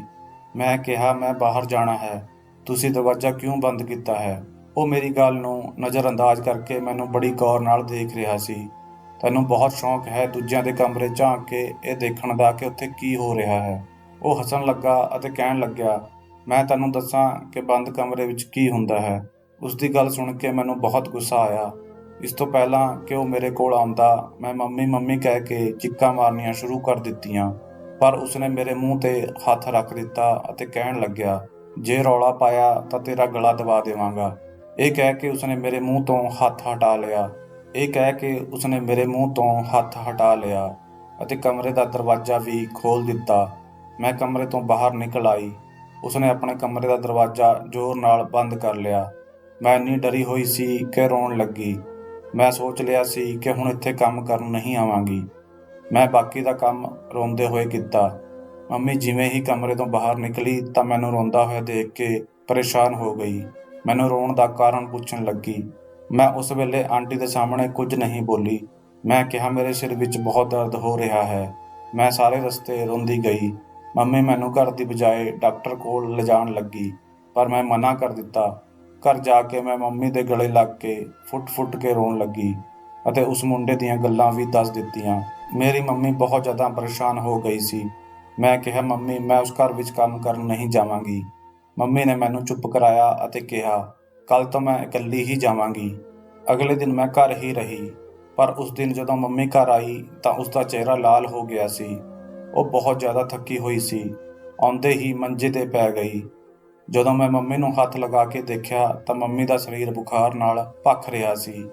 ਮੈਂ ਕਿਹਾ, ਮੈਂ ਬਾਹਰ ਜਾਣਾ ਹੈ। ਤੁਸੀਂ ਦਰਵਾਜ਼ਾ ਕਿਉਂ ਬੰਦ ਕੀਤਾ ਹੈ? ਉਹ ਮੇਰੀ ਗੱਲ ਨੂੰ ਨਜ਼ਰਅੰਦਾਜ਼ ਕਰਕੇ ਮੈਨੂੰ ਬੜੀ ਗੌਰ ਨਾਲ ਦੇਖ ਰਿਹਾ ਸੀ। ਤੈਨੂੰ ਬਹੁਤ ਸ਼ੌਂਕ ਹੈ ਦੂਜਿਆਂ ਦੇ ਕਮਰੇ ਝਾਂਕ ਕੇ ਇਹ ਦੇਖਣ ਦਾ ਕਿ ਉੱਥੇ ਕੀ ਹੋ ਰਿਹਾ ਹੈ। ਉਹ ਹੱਸਣ ਲੱਗਾ ਅਤੇ ਕਹਿਣ ਲੱਗਿਆ, ਮੈਂ ਤੈਨੂੰ ਦੱਸਾਂ ਕਿ ਬੰਦ ਕਮਰੇ ਵਿੱਚ ਕੀ ਹੁੰਦਾ ਹੈ। ਉਸ ਦੀ ਗੱਲ ਸੁਣ ਕੇ ਮੈਨੂੰ ਬਹੁਤ ਗੁੱਸਾ ਆਇਆ। ਇਸ ਤੋਂ ਪਹਿਲਾਂ ਕਿ ਉਹ ਮੇਰੇ ਕੋਲ ਆਉਂਦਾ, ਮੈਂ ਮੰਮੀ ਮੰਮੀ ਕਹਿ ਕੇ ਚੀਕਾਂ ਮਾਰਨੀਆਂ ਸ਼ੁਰੂ ਕਰ ਦਿੱਤੀਆਂ, ਪਰ ਉਸਨੇ ਮੇਰੇ ਮੂੰਹ 'ਤੇ ਹੱਥ ਰੱਖ ਦਿੱਤਾ ਅਤੇ ਕਹਿਣ ਲੱਗਿਆ, ਜੇ ਰੌਲਾ ਪਾਇਆ ਤਾਂ ਤੇਰਾ ਗਲਾ ਦਬਾ ਦੇਵਾਂਗਾ। ਇਹ ਕਹਿ ਕੇ ਉਸਨੇ ਮੇਰੇ ਮੂੰਹ ਤੋਂ ਹੱਥ ਹਟਾ ਲਿਆ ਅਤੇ ਕਮਰੇ ਦਾ ਦਰਵਾਜ਼ਾ ਵੀ ਖੋਲ੍ਹ ਦਿੱਤਾ। ਮੈਂ ਕਮਰੇ ਤੋਂ ਬਾਹਰ ਨਿਕਲ ਆਈ। ਉਸਨੇ ਆਪਣੇ ਕਮਰੇ ਦਾ ਦਰਵਾਜ਼ਾ ਜ਼ੋਰ ਨਾਲ ਬੰਦ ਕਰ ਲਿਆ। ਮੈਂ ਇੰਨੀ ਡਰੀ ਹੋਈ ਸੀ ਕਿ ਰੋਣ ਲੱਗੀ। ਮੈਂ ਸੋਚ ਲਿਆ ਸੀ ਕਿ ਹੁਣ ਇੱਥੇ ਕੰਮ ਕਰਨ ਨਹੀਂ ਆਵਾਂਗੀ। ਮੈਂ ਬਾਕੀ ਦਾ ਕੰਮ ਰੋਂਦੇ ਹੋਏ ਕੀਤਾ। ਮੰਮੀ ਜਿਵੇਂ ਹੀ ਕਮਰੇ ਤੋਂ ਬਾਹਰ ਨਿਕਲੀ ਤਾਂ ਮੈਨੂੰ ਰੋਂਦਾ ਹੋਇਆ ਦੇਖ ਕੇ ਪਰੇਸ਼ਾਨ ਹੋ ਗਈ। ਮੈਨੂੰ ਰੋਣ ਦਾ ਕਾਰਨ ਪੁੱਛਣ ਲੱਗੀ। ਮੈਂ ਉਸ ਵੇਲੇ ਆਂਟੀ ਦੇ ਸਾਹਮਣੇ ਕੁਝ ਨਹੀਂ ਬੋਲੀ। ਮੈਂ ਕਿਹਾ, ਮੇਰੇ ਸਿਰ ਵਿੱਚ ਬਹੁਤ ਦਰਦ ਹੋ ਰਿਹਾ ਹੈ। ਮੈਂ ਸਾਰੇ ਰਸਤੇ ਰੋਂਦੀ ਗਈ। ਮੰਮੀ ਮੈਨੂੰ ਘਰ ਦੀ ਬਜਾਏ ਡਾਕਟਰ ਕੋਲ ਲਿਜਾਣ ਲੱਗੀ, ਪਰ ਮੈਂ ਮਨਾ ਕਰ ਦਿੱਤਾ। ਘਰ ਜਾ ਕੇ ਮੈਂ ਮੰਮੀ ਦੇ ਗਲੇ ਲੱਗ ਕੇ ਫੁੱਟ ਕੇ ਰੋਣ ਲੱਗੀ ਅਤੇ ਉਸ ਮੁੰਡੇ ਦੀਆਂ ਗੱਲਾਂ ਵੀ ਦੱਸ ਦਿੱਤੀਆਂ। ਮੇਰੀ ਮੰਮੀ ਬਹੁਤ ਜ਼ਿਆਦਾ ਪਰੇਸ਼ਾਨ ਹੋ ਗਈ ਸੀ। ਮੈਂ ਕਿਹਾ, ਮੰਮੀ ਮੈਂ ਉਸ ਘਰ ਵਿੱਚ ਕੰਮ ਕਰਨ ਨਹੀਂ ਜਾਵਾਂਗੀ। ਮੰਮੀ ਨੇ ਮੈਨੂੰ ਚੁੱਪ ਕਰਾਇਆ ਅਤੇ ਕਿਹਾ, ਕੱਲ ਤੋਂ ਮੈਂ ਇਕੱਲੀ ਹੀ ਜਾਵਾਂਗੀ। ਅਗਲੇ ਦਿਨ ਮੈਂ ਘਰ ਹੀ ਰਹੀ, ਪਰ ਉਸ ਦਿਨ ਜਦੋਂ ਮੰਮੀ ਘਰ ਆਈ ਤਾਂ ਉਸ ਦਾ ਚਿਹਰਾ ਲਾਲ ਹੋ ਗਿਆ ਸੀ। ਉਹ ਬਹੁਤ ਜ਼ਿਆਦਾ ਥੱਕੀ ਹੋਈ ਸੀ। ਆਉਂਦੇ ਹੀ ਮੰਜੇ 'ਤੇ ਪੈ ਗਈ। ਜਦੋਂ ਮੈਂ ਮੰਮੀ ਨੂੰ ਹੱਥ ਲਗਾ ਕੇ ਦੇਖਿਆ ਤਾਂ ਮੰਮੀ ਦਾ ਸਰੀਰ ਬੁਖਾਰ ਨਾਲ ਭਖ ਰਿਹਾ ਸੀ।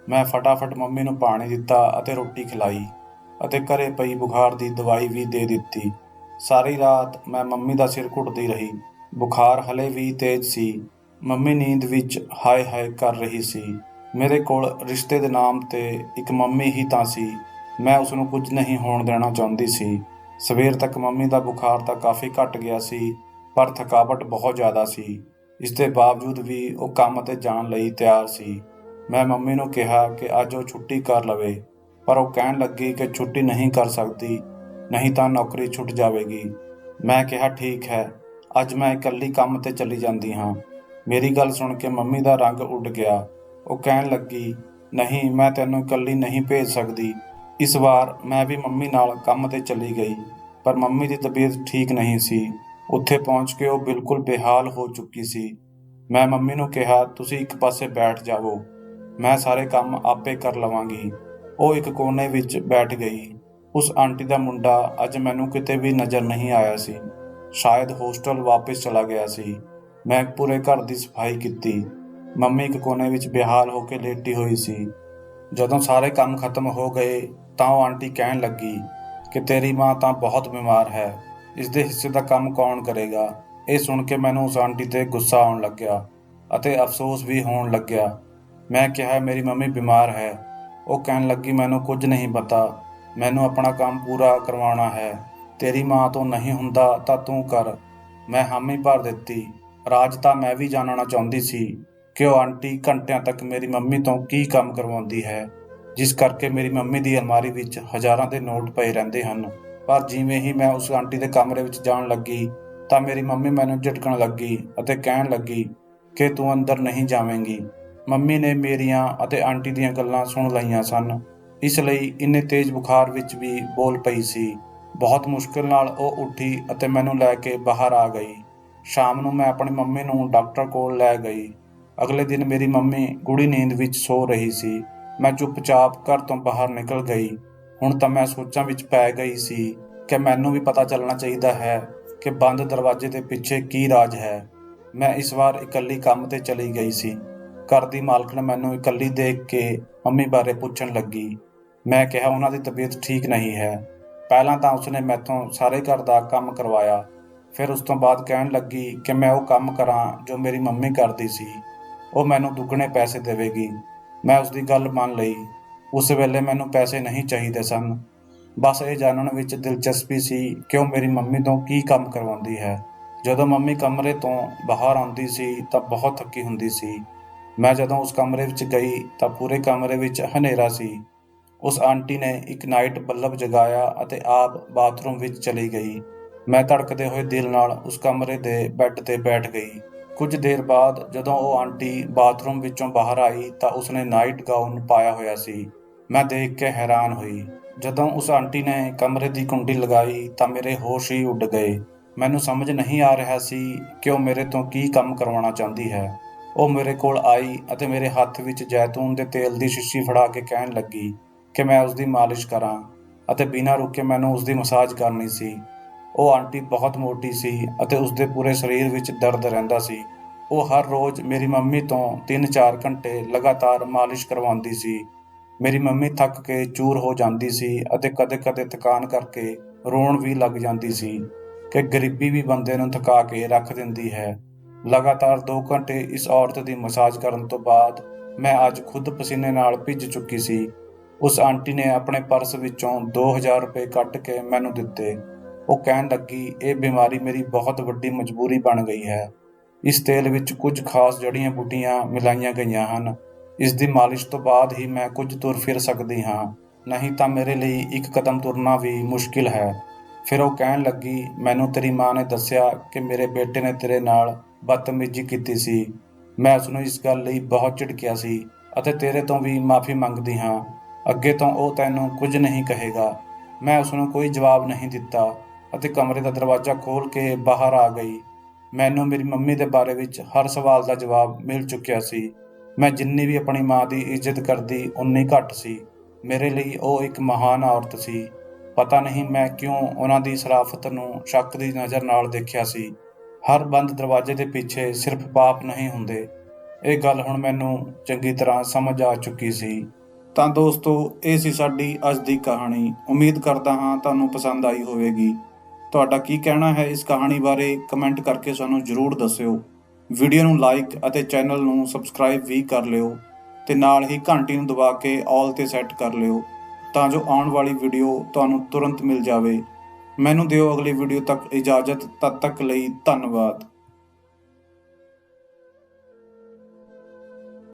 ਮੈਂ ਫਟਾਫਟ ਮੰਮੀ ਨੂੰ ਪਾਣੀ ਦਿੱਤਾ ਅਤੇ ਰੋਟੀ ਖਿਲਾਈ ਅਤੇ ਘਰੇ ਪਈ ਬੁਖਾਰ ਦੀ ਦਵਾਈ ਵੀ ਦੇ ਦਿੱਤੀ। ਸਾਰੀ ਰਾਤ ਮੈਂ ਮੰਮੀ ਦਾ ਸਿਰ ਘੁੱਟਦੀ ਰਹੀ। ਬੁਖਾਰ ਹਲੇ ਵੀ ਤੇਜ਼ ਸੀ। ਮੰਮੀ ਨੀਂਦ ਵਿੱਚ ਹਾਏ ਹਾਏ ਕਰ ਰਹੀ ਸੀ। ਮੇਰੇ ਕੋਲ ਰਿਸ਼ਤੇ ਦੇ ਨਾਮ 'ਤੇ ਇੱਕ ਮੰਮੀ ਹੀ ਤਾਂ ਸੀ। ਮੈਂ ਉਸ ਨੂੰ ਕੁਝ ਨਹੀਂ ਹੋਣ ਦੇਣਾ ਚਾਹੁੰਦੀ ਸੀ। ਸਵੇਰ ਤੱਕ ਮੰਮੀ ਦਾ ਬੁਖਾਰ ਤਾਂ ਕਾਫੀ ਘਟ ਗਿਆ ਸੀ, ਪਰ ਥਕਾਵਟ ਬਹੁਤ ਜ਼ਿਆਦਾ ਸੀ। ਇਸ ਦੇ ਬਾਵਜੂਦ ਵੀ ਉਹ ਕੰਮ 'ਤੇ ਜਾਣ ਲਈ ਤਿਆਰ ਸੀ। ਮੈਂ ਮੰਮੀ ਨੂੰ ਕਿਹਾ ਕਿ ਅੱਜ ਉਹ ਛੁੱਟੀ ਕਰ ਲਵੇ, ਪਰ ਉਹ ਕਹਿਣ ਲੱਗੀ ਕਿ ਛੁੱਟੀ ਨਹੀਂ ਕਰ ਸਕਦੀ, ਨਹੀਂ ਤਾਂ ਨੌਕਰੀ ਛੁੱਟ ਜਾਵੇਗੀ। ਮੈਂ ਕਿਹਾ, ਠੀਕ ਹੈ, ਅੱਜ ਮੈਂ ਇਕੱਲੀ ਕੰਮ 'ਤੇ ਚਲੀ ਜਾਂਦੀ ਹਾਂ। ਮੇਰੀ ਗੱਲ ਸੁਣ ਕੇ ਮੰਮੀ ਦਾ ਰੰਗ ਉੱਡ ਗਿਆ। ਉਹ ਕਹਿਣ ਲੱਗੀ, ਨਹੀਂ, ਮੈਂ ਤੈਨੂੰ ਇਕੱਲੀ ਨਹੀਂ ਭੇਜ ਸਕਦੀ। ਇਸ ਵਾਰ ਮੈਂ ਵੀ ਮੰਮੀ ਨਾਲ ਕੰਮ 'ਤੇ ਚਲੀ ਗਈ, ਪਰ ਮੰਮੀ ਦੀ ਤਬੀਅਤ ਠੀਕ ਨਹੀਂ ਸੀ। ਉੱਥੇ ਪਹੁੰਚ ਕੇ ਉਹ ਬਿਲਕੁਲ ਬੇਹਾਲ ਹੋ ਚੁੱਕੀ ਸੀ। ਮੈਂ ਮੰਮੀ ਨੂੰ ਕਿਹਾ, ਤੁਸੀਂ ਇੱਕ ਪਾਸੇ ਬੈਠ ਜਾਵੋ, ਮੈਂ ਸਾਰੇ ਕੰਮ ਆਪੇ ਕਰ ਲਵਾਂਗੀ। ਉਹ ਇੱਕ ਕੋਨੇ ਵਿੱਚ ਬੈਠ ਗਈ। ਉਸ ਆਂਟੀ ਦਾ ਮੁੰਡਾ ਅੱਜ ਮੈਨੂੰ ਕਿਤੇ ਵੀ ਨਜ਼ਰ ਨਹੀਂ ਆਇਆ ਸੀ। ਸ਼ਾਇਦ ਹੋਸਟਲ ਵਾਪਸ ਚਲਾ ਗਿਆ ਸੀ। ਮੈਂ ਪੂਰੇ ਘਰ ਦੀ ਸਫਾਈ ਕੀਤੀ। ਮੰਮੀ ਇੱਕ ਕੋਨੇ ਵਿੱਚ ਬੇਹਾਲ ਹੋ ਕੇ ਲੇਟੀ ਹੋਈ ਸੀ। ਜਦੋਂ ਸਾਰੇ ਕੰਮ ਖਤਮ ਹੋ ਗਏ ਤਾਂ ਉਹ ਆਂਟੀ ਕਹਿਣ ਲੱਗੀ ਕਿ ਤੇਰੀ ਮਾਂ ਤਾਂ ਬਹੁਤ ਬਿਮਾਰ ਹੈ, ਇਸ ਦੇ ਹਿੱਸੇ ਦਾ ਕੰਮ ਕੌਣ ਕਰੇਗਾ? ਇਹ ਸੁਣ ਕੇ ਮੈਨੂੰ ਉਸ ਆਂਟੀ 'ਤੇ ਗੁੱਸਾ ਆਉਣ ਲੱਗਿਆ ਅਤੇ ਅਫਸੋਸ ਵੀ ਹੋਣ ਲੱਗਿਆ। ਮੈਂ ਕਿਹਾ, ਮੇਰੀ ਮੰਮੀ ਬਿਮਾਰ ਹੈ। ਉਹ ਕਹਿਣ ਲੱਗੀ, ਮੈਨੂੰ ਕੁਝ ਨਹੀਂ ਪਤਾ, ਮੈਨੂੰ ਆਪਣਾ ਕੰਮ ਪੂਰਾ ਕਰਵਾਉਣਾ ਹੈ। ਤੇਰੀ ਮਾਂ ਤੋਂ ਨਹੀਂ ਹੁੰਦਾ ਤਾਂ ਤੂੰ ਕਰ। ਮੈਂ ਹਾਮੀ ਭਰ ਦਿੱਤੀ। ਰਾਜ ਤਾਂ ਮੈਂ ਵੀ ਜਾਣਨਾ ਚਾਹੁੰਦੀ ਸੀ ਕਿ ਉਹ ਆਂਟੀ ਘੰਟਿਆਂ ਤੱਕ ਮੇਰੀ ਮੰਮੀ ਤੋਂ ਕੀ ਕੰਮ ਕਰਵਾਉਂਦੀ ਹੈ, ਜਿਸ ਕਰਕੇ ਮੇਰੀ ਮੰਮੀ ਦੀ ਅਲਮਾਰੀ ਵਿੱਚ ਹਜ਼ਾਰਾਂ ਦੇ ਨੋਟ ਪਏ ਰਹਿੰਦੇ ਹਨ। ਪਰ ਜਿਵੇਂ ਹੀ ਮੈਂ ਉਸ ਆਂਟੀ ਦੇ ਕਮਰੇ ਵਿੱਚ ਜਾਣ ਲੱਗੀ ਤਾਂ ਮੇਰੀ ਮੰਮੀ ਮੈਨੂੰ ਝਿੜਕਣ ਲੱਗੀ ਅਤੇ ਕਹਿਣ ਲੱਗੀ, ਕਿ ਤੂੰ ਅੰਦਰ ਨਹੀਂ ਜਾਵੇਂਗੀ। ਮੰਮੀ ਨੇ ਮੇਰੀਆਂ ਅਤੇ ਆਂਟੀ ਦੀਆਂ ਗੱਲਾਂ ਸੁਣ ਲਈਆਂ ਸਨ, ਇਸ ਲਈ ਇੰਨੇ ਤੇਜ਼ ਬੁਖਾਰ ਵਿੱਚ ਵੀ ਬੋਲ ਪਈ ਸੀ। ਬਹੁਤ ਮੁਸ਼ਕਿਲ ਨਾਲ ਉਹ ਉੱਠੀ ਅਤੇ ਮੈਨੂੰ ਲੈ ਕੇ ਬਾਹਰ ਆ ਗਈ। ਸ਼ਾਮ ਨੂੰ ਮੈਂ ਆਪਣੀ ਮੰਮੀ ਨੂੰ ਡਾਕਟਰ ਕੋਲ ਲੈ ਗਈ। ਅਗਲੇ ਦਿਨ ਮੇਰੀ ਮੰਮੀ ਗੂੜ੍ਹੀ ਨੀਂਦ ਵਿੱਚ ਸੋ ਰਹੀ ਸੀ। ਮੈਂ ਚੁੱਪਚਾਪ ਘਰ ਤੋਂ ਬਾਹਰ ਨਿਕਲ ਗਈ। ਹੁਣ ਤਾਂ ਮੈਂ ਸੋਚਾਂ ਵਿੱਚ ਪੈ ਗਈ ਸੀ ਕਿ ਮੈਨੂੰ ਵੀ ਪਤਾ ਚੱਲਣਾ ਚਾਹੀਦਾ ਹੈ ਕਿ ਬੰਦ ਦਰਵਾਜ਼ੇ ਦੇ ਪਿੱਛੇ ਕੀ ਰਾਜ ਹੈ। ਮੈਂ ਇਸ ਵਾਰ ਇਕੱਲੀ ਕੰਮ 'ਤੇ ਚਲੀ ਗਈ ਸੀ। ਘਰ ਦੀ ਮਾਲਕਣ ਮੈਨੂੰ ਇਕੱਲੀ ਦੇਖ ਕੇ ਮੰਮੀ ਬਾਰੇ ਪੁੱਛਣ ਲੱਗੀ। ਮੈਂ ਕਿਹਾ ਉਹਨਾਂ ਦੀ ਤਬੀਅਤ ਠੀਕ ਨਹੀਂ ਹੈ। ਪਹਿਲਾਂ ਤਾਂ ਉਸਨੇ ਮੈਥੋਂ ਸਾਰੇ ਘਰ ਦਾ ਕੰਮ ਕਰਵਾਇਆ, ਫਿਰ ਉਸ ਤੋਂ ਬਾਅਦ ਕਹਿਣ ਲੱਗੀ ਕਿ ਮੈਂ ਉਹ ਕੰਮ ਕਰਾਂ ਜੋ ਮੇਰੀ ਮੰਮੀ ਕਰਦੀ ਸੀ। ਉਹ ਮੈਨੂੰ ਦੁੱਗਣੇ ਪੈਸੇ ਦੇਵੇਗੀ। ਮੈਂ ਉਸਦੀ ਗੱਲ ਮੰਨ ਲਈ। ਉਸ ਵੇਲੇ ਮੈਨੂੰ ਪੈਸੇ ਨਹੀਂ ਚਾਹੀਦੇ ਸਨ, ਬਸ ਇਹ ਜਾਣਨ ਵਿੱਚ ਦਿਲਚਸਪੀ ਸੀ ਕਿ ਉਹ ਮੇਰੀ ਮੰਮੀ ਤੋਂ ਕੀ ਕੰਮ ਕਰਵਾਉਂਦੀ ਹੈ। ਜਦੋਂ ਮੰਮੀ ਕਮਰੇ ਤੋਂ ਬਾਹਰ ਆਉਂਦੀ ਸੀ ਤਾਂ ਬਹੁਤ ਥੱਕੀ ਹੁੰਦੀ ਸੀ। ਮੈਂ ਜਦੋਂ ਉਸ ਕਮਰੇ ਵਿੱਚ ਗਈ ਤਾਂ ਪੂਰੇ ਕਮਰੇ ਵਿੱਚ ਹਨੇਰਾ ਸੀ। ਉਸ ਆਂਟੀ ਨੇ ਇੱਕ ਨਾਈਟ ਬੱਲਬ ਜਗਾਇਆ ਅਤੇ ਆਪ ਬਾਥਰੂਮ ਵਿੱਚ ਚਲੀ ਗਈ। ਮੈਂ ਧੜਕਦੇ ਹੋਏ ਦਿਲ ਨਾਲ ਉਸ ਕਮਰੇ ਦੇ ਬੈੱਡ 'ਤੇ ਬੈਠ ਗਈ। ਕੁਝ ਦੇਰ ਬਾਅਦ ਜਦੋਂ ਉਹ ਆਂਟੀ ਬਾਥਰੂਮ ਵਿੱਚੋਂ ਬਾਹਰ ਆਈ ਤਾਂ ਉਸਨੇ ਨਾਈਟ ਗਾਊਨ ਪਾਇਆ ਹੋਇਆ ਸੀ। ਮੈਂ ਦੇਖ ਕੇ ਹੈਰਾਨ ਹੋਈ। ਜਦੋਂ ਉਸ ਆਂਟੀ ਨੇ ਕਮਰੇ ਦੀ ਕੁੰਡੀ ਲਗਾਈ ਤਾਂ ਮੇਰੇ ਹੋਸ਼ ਹੀ ਉੱਡ ਗਏ। ਮੈਨੂੰ ਸਮਝ ਨਹੀਂ ਆ ਰਿਹਾ ਸੀ ਕਿ ਉਹ ਮੇਰੇ ਤੋਂ ਕੀ ਕੰਮ ਕਰਵਾਉਣਾ ਚਾਹੁੰਦੀ ਹੈ। ਉਹ ਮੇਰੇ ਕੋਲ ਆਈ ਅਤੇ ਮੇਰੇ ਹੱਥ ਵਿੱਚ ਜੈਤੂਨ ਦੇ ਤੇਲ ਦੀ ਸ਼ੀਸ਼ੀ ਫੜਾ ਕੇ ਕਹਿਣ ਲੱਗੀ ਕਿ ਮੈਂ ਉਸਦੀ ਮਾਲਿਸ਼ ਕਰਾਂ ਅਤੇ ਬਿਨਾਂ ਰੁਕੇ ਮੈਨੂੰ ਉਸਦੀ ਮਸਾਜ ਕਰਨੀ ਸੀ। ਉਹ ਆਂਟੀ ਬਹੁਤ ਮੋਟੀ ਸੀ ਅਤੇ ਉਸਦੇ ਪੂਰੇ ਸਰੀਰ ਵਿੱਚ ਦਰਦ ਰਹਿੰਦਾ ਸੀ। ਉਹ ਹਰ ਰੋਜ਼ ਮੇਰੀ ਮੰਮੀ ਤੋਂ 3-4 ਘੰਟੇ ਲਗਾਤਾਰ ਮਾਲਿਸ਼ ਕਰਵਾਉਂਦੀ ਸੀ। ਮੇਰੀ ਮੰਮੀ ਥੱਕ ਕੇ ਚੂਰ ਹੋ ਜਾਂਦੀ ਸੀ ਅਤੇ ਕਦੇ-ਕਦੇ ਥਕਾਨ ਕਰਕੇ ਰੋਣ ਵੀ ਲੱਗ ਜਾਂਦੀ ਸੀ ਕਿ ਗਰੀਬੀ ਵੀ ਬੰਦੇ ਨੂੰ ਥਕਾ ਕੇ ਰੱਖ ਦਿੰਦੀ ਹੈ। ਲਗਾਤਾਰ 2 ਘੰਟੇ ਇਸ ਔਰਤ ਦੀ ਮਸਾਜ ਕਰਨ ਤੋਂ ਬਾਅਦ ਮੈਂ ਅੱਜ ਖੁਦ ਪਸੀਨੇ ਨਾਲ ਭਿੱਜ ਚੁੱਕੀ ਸੀ। ਉਸ ਆਂਟੀ ਨੇ ਆਪਣੇ ਪਰਸ ਵਿੱਚੋਂ 2000 ਰੁਪਏ ਕੱਢ ਕੇ ਮੈਨੂੰ ਦਿੱਤੇ। ਉਹ ਕਹਿਣ ਲੱਗੀ, ਇਹ ਬਿਮਾਰੀ ਮੇਰੀ ਬਹੁਤ ਵੱਡੀ ਮਜਬੂਰੀ ਬਣ ਗਈ ਹੈ। ਇਸ ਤੇਲ ਵਿੱਚ ਕੁਝ ਖਾਸ ਜੜੀਆਂ ਬੂਟੀਆਂ ਮਿਲਾਈਆਂ ਗਈਆਂ ਹਨ। ਇਸ ਦੀ ਮਾਲਿਸ਼ ਤੋਂ ਬਾਅਦ ਹੀ ਮੈਂ ਕੁਝ ਤੁਰ ਫਿਰ ਸਕਦੀ ਹਾਂ, ਨਹੀਂ ਤਾਂ ਮੇਰੇ ਲਈ ਇੱਕ ਕਦਮ ਤੁਰਨਾ ਵੀ ਮੁਸ਼ਕਿਲ ਹੈ। ਫਿਰ ਉਹ ਕਹਿਣ ਲੱਗੀ, ਮੈਨੂੰ ਤੇਰੀ ਮਾਂ ਨੇ ਦੱਸਿਆ ਕਿ ਮੇਰੇ ਬੇਟੇ ਨੇ ਤੇਰੇ ਨਾਲ ਬਦਤਮੀਜ਼ੀ ਕੀਤੀ ਸੀ। ਮੈਂ ਉਸਨੂੰ ਇਸ ਗੱਲ ਲਈ ਬਹੁਤ ਝਿੜਕਿਆ ਸੀ ਅਤੇ ਤੇਰੇ ਤੋਂ ਵੀ ਮਾਫ਼ੀ ਮੰਗਦੀ ਹਾਂ। ਅੱਗੇ ਤੋਂ ਉਹ ਤੈਨੂੰ ਕੁਝ ਨਹੀਂ ਕਹੇਗਾ। ਮੈਂ ਉਸਨੂੰ ਕੋਈ ਜਵਾਬ ਨਹੀਂ ਦਿੱਤਾ ਅਤੇ ਕਮਰੇ ਦਾ ਦਰਵਾਜ਼ਾ ਖੋਲ੍ਹ ਕੇ ਬਾਹਰ ਆ ਗਈ। ਮੈਨੂੰ ਮੇਰੀ ਮੰਮੀ ਦੇ ਬਾਰੇ ਵਿੱਚ ਹਰ ਸਵਾਲ ਦਾ ਜਵਾਬ ਮਿਲ ਚੁੱਕਿਆ ਸੀ। ਮੈਂ ਜਿੰਨੀ ਵੀ ਆਪਣੀ ਮਾਂ ਦੀ ਇੱਜ਼ਤ ਕਰਦੀ ਓਨੀ ਘੱਟ ਸੀ। ਮੇਰੇ ਲਈ ਉਹ ਇੱਕ ਮਹਾਨ ਔਰਤ ਸੀ। ਪਤਾ ਨਹੀਂ ਮੈਂ ਕਿਉਂ ਉਹਨਾਂ ਦੀ ਸ਼ਰਾਫਤ ਨੂੰ ਸ਼ੱਕ ਦੀ ਨਜ਼ਰ ਨਾਲ ਦੇਖਿਆ ਸੀ। ਹਰ ਬੰਦ ਦਰਵਾਜ਼ੇ ਦੇ ਪਿੱਛੇ ਸਿਰਫ ਪਾਪ ਨਹੀਂ ਹੁੰਦੇ। ਇਹ ਗੱਲ ਹੁਣ ਮੈਨੂੰ ਚੰਗੀ ਤਰ੍ਹਾਂ ਸਮਝ ਆ ਚੁੱਕੀ ਸੀ। ਤਾਂ ਦੋਸਤੋ, ਇਹ ਸੀ ਸਾਡੀ ਅੱਜ ਦੀ ਕਹਾਣੀ। ਉਮੀਦ ਕਰਦਾ ਹਾਂ ਤੁਹਾਨੂੰ ਪਸੰਦ ਆਈ ਹੋਵੇਗੀ। ਤੁਹਾਡਾ ਕੀ ਕਹਿਣਾ ਹੈ ਇਸ ਕਹਾਣੀ ਬਾਰੇ ਕਮੈਂਟ ਕਰਕੇ ਸਾਨੂੰ ਜ਼ਰੂਰ ਦੱਸਿਓ। ਵੀਡੀਓ ਨੂੰ ਲਾਈਕ ਅਤੇ ਚੈਨਲ ਨੂੰ ਸਬਸਕ੍ਰਾਈਬ ਵੀ ਕਰ ਲਿਓ ਤੇ ਨਾਲ ਹੀ ਘੰਟੀ ਨੂੰ ਦਬਾ ਕੇ ਆਲ 'ਤੇ ਸੈੱਟ ਕਰ ਲਿਓ ਤਾਂ ਜੋ ਆਉਣ ਵਾਲੀ ਵੀਡੀਓ ਤੁਹਾਨੂੰ ਤੁਰੰਤ ਮਿਲ ਜਾਵੇ। ਮੈਨੂੰ ਦਿਓ ਅਗਲੀ ਵੀਡੀਓ ਤੱਕ ਇਜਾਜ਼ਤ। ਤਦ ਤੱਕ ਲਈ ਧੰਨਵਾਦ।